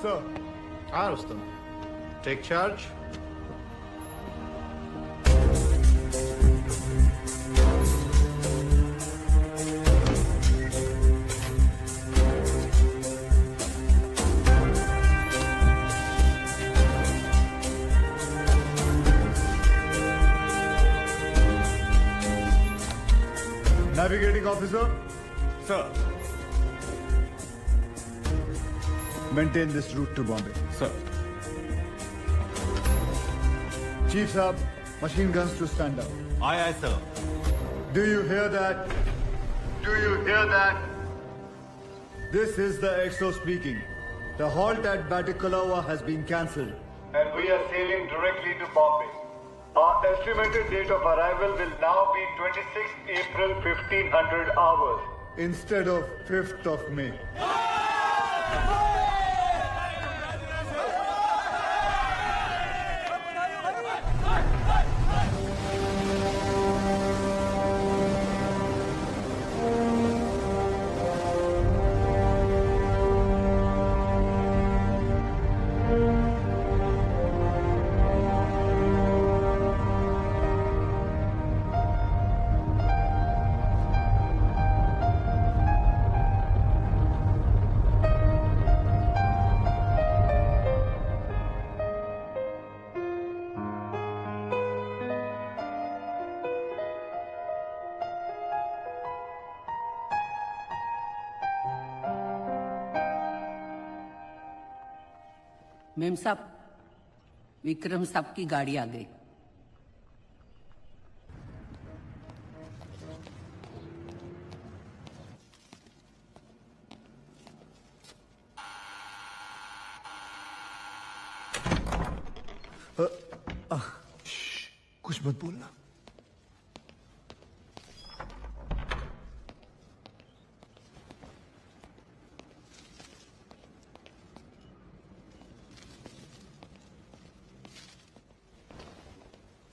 Sir. Rustam. Take charge. Navigating officer. Sir. Maintain this route to Bombay. Sir. Chief Saab, machine guns to stand up. Aye, aye, sir. Do you hear that? Do you hear that? This is the XO speaking. The halt at Batticaloa has been cancelled. And we are sailing directly to Bombay. Our estimated date of arrival will now be 26th April 1500 hours. Instead of 5th of May. Ma'am साहब, विक्रम साहब की गाड़ी आ गई। कुछ मत बोलना।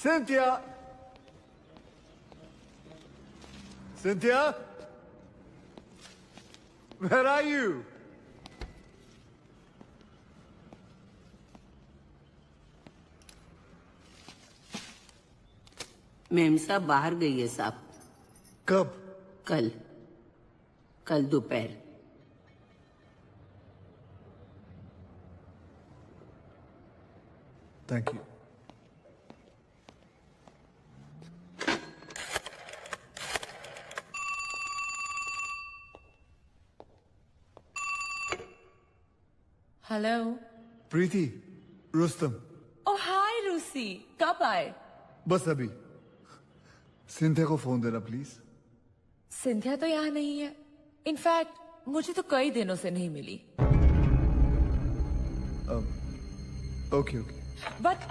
Cynthia! Cynthia? Where are you? Ma'am साहब बाहर गई है साहब। कब? कल दोपहर। Thank you. हेलो प्रीति, रुस्तम। ओह हाय रूसी, कब आए? बस अभी। सिंथिया को फोन देना प्लीज। सिंथिया तो यहाँ नहीं है। इनफैक्ट मुझे तो कई दिनों से नहीं मिली। ओके बट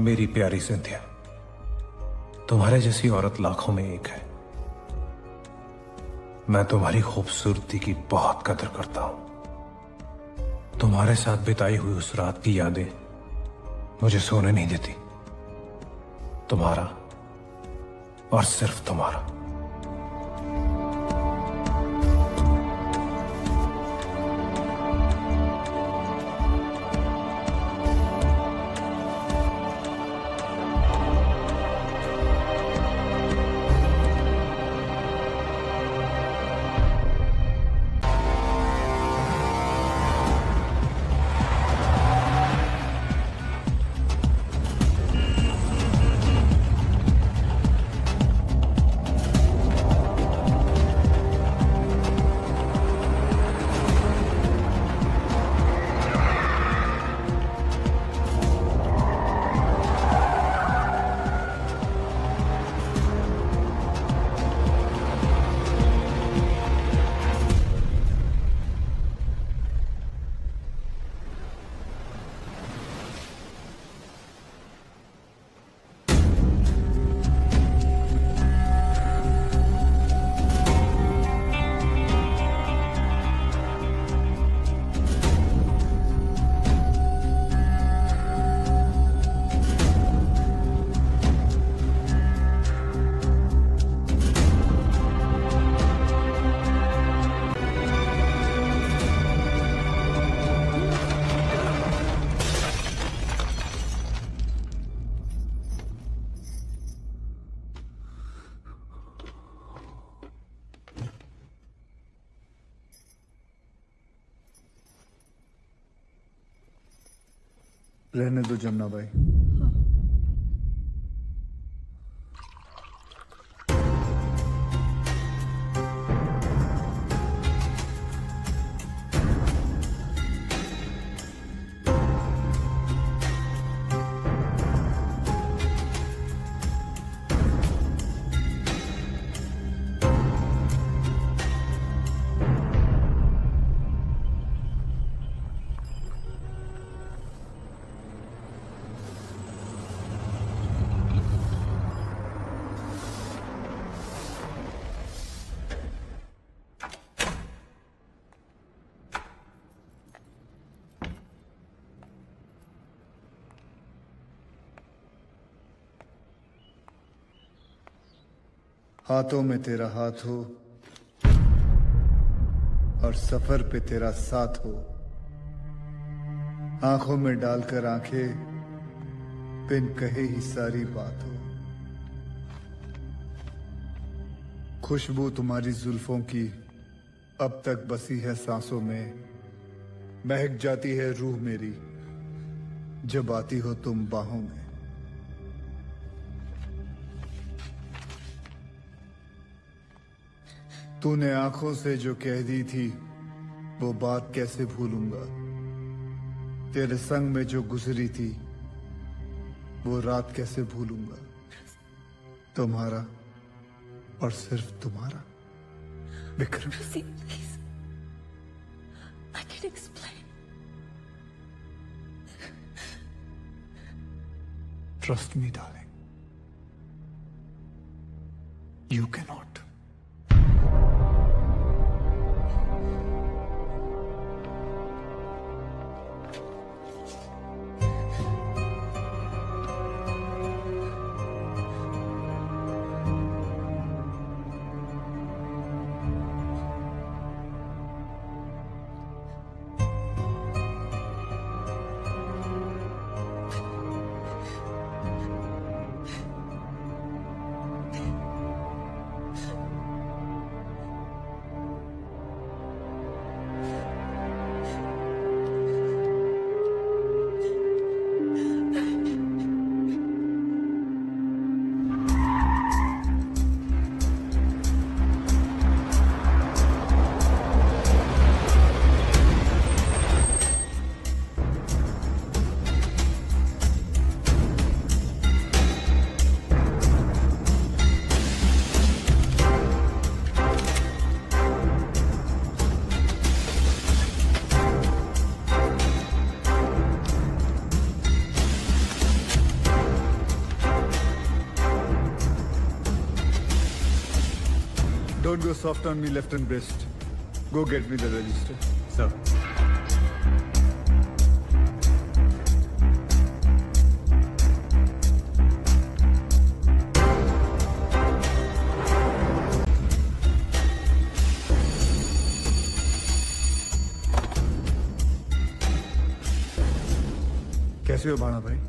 मेरी प्यारी सिंथिया, तुम्हारे जैसी औरत लाखों में एक है। मैं तुम्हारी खूबसूरती की बहुत कदर करता हूं। तुम्हारे साथ बिताई हुई उस रात की यादें मुझे सोने नहीं देती। तुम्हारा और सिर्फ तुम्हारा। रहने दो जमुना भाई। हाथों में तेरा हाथ हो और सफर पे तेरा साथ हो, आंखों में डालकर आंखें बिन कहे ही सारी बात हो। खुशबू तुम्हारी जुल्फों की अब तक बसी है सांसों में, महक जाती है रूह मेरी जब आती हो तुम बाहों में। तूने आंखों से जो कह दी थी वो बात कैसे भूलूंगा, तेरे संग में जो गुजरी थी वो रात कैसे भूलूंगा। तुम्हारा और सिर्फ तुम्हारा Vikram. See, please. I can explain. Trust me, darling. You cannot. Don't go soft on me left and breast. Go get me the register. Sir. कैसे हो भाना भाई?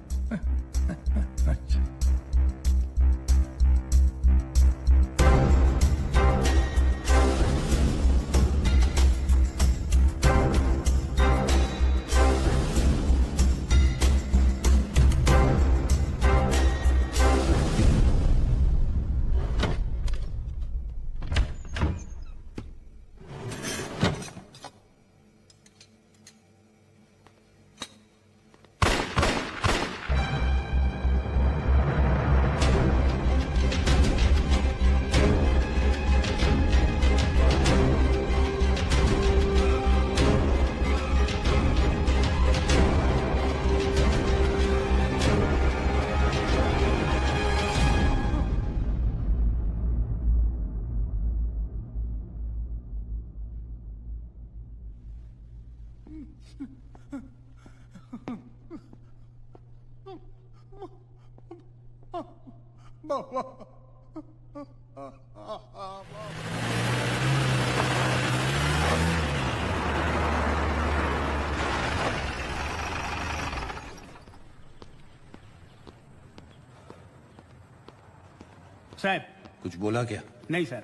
साहब कुछ बोला क्या? नहीं सर।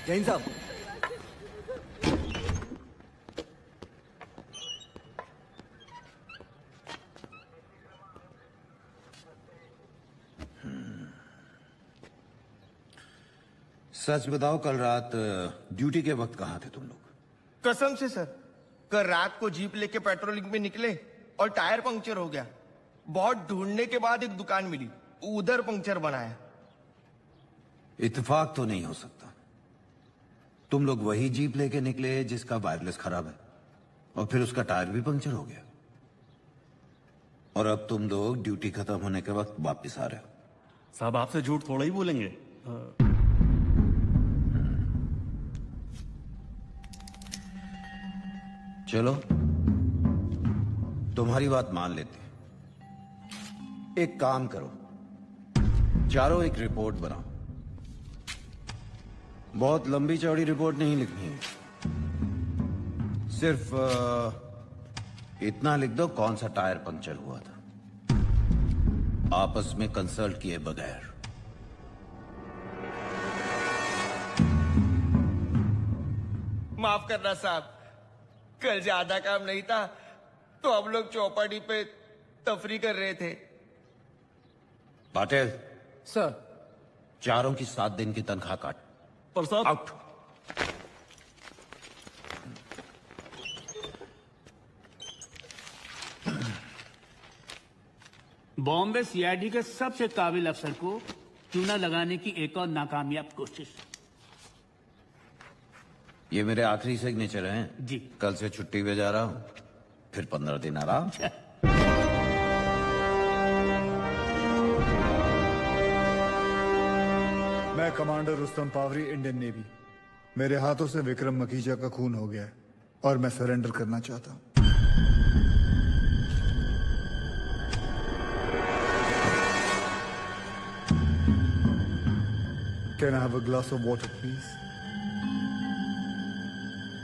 जैन साहब, सच बताओ, कल रात ड्यूटी के वक्त कहाँ थे तुम लोग? कसम से सर, कल रात को जीप लेके पेट्रोलिंग में निकले और टायर पंक्चर हो गया। बहुत ढूंढने के बाद एक दुकान मिली, उधर पंक्चर बनाया। इत्तेफाक तो नहीं हो सकता। तुम लोग वही जीप लेके निकले जिसका वायरलेस खराब है, और फिर उसका टायर भी पंक्चर हो गया, और अब तुम लोग ड्यूटी खत्म होने के वक्त वापस आ रहे हो। साहब आपसे झूठ थोड़ा ही बोलेंगे। चलो, तुम्हारी बात मान लेते हैं। एक काम करो, चारों एक रिपोर्ट बनाओ। बहुत लंबी चौड़ी रिपोर्ट नहीं लिखनी है, सिर्फ इतना लिख दो कौन सा टायर पंक्चर हुआ था, आपस में कंसल्ट किए बगैर। माफ करना साहब, कल ज्यादा काम नहीं था तो हम लोग चौपाटी पे तफरी कर रहे थे। पाटिल, सर। चारों की 7 दिन की तनख्वाह काट। पर साहब आउट। बॉम्बे सीआईडी के सबसे काबिल अफसर को चूना लगाने की एक और नाकामयाब कोशिश। ये मेरे आखिरी सिग्नेचर हैं। जी। कल से छुट्टी पे जा रहा हूं, फिर 15 दिन आराम। मैं commander Rustam Pavri, Indian navy. मेरे हाथों से विक्रम मकीजा का खून हो गया है और मैं सरेंडर करना चाहता हूं। Can I have a glass of water, please?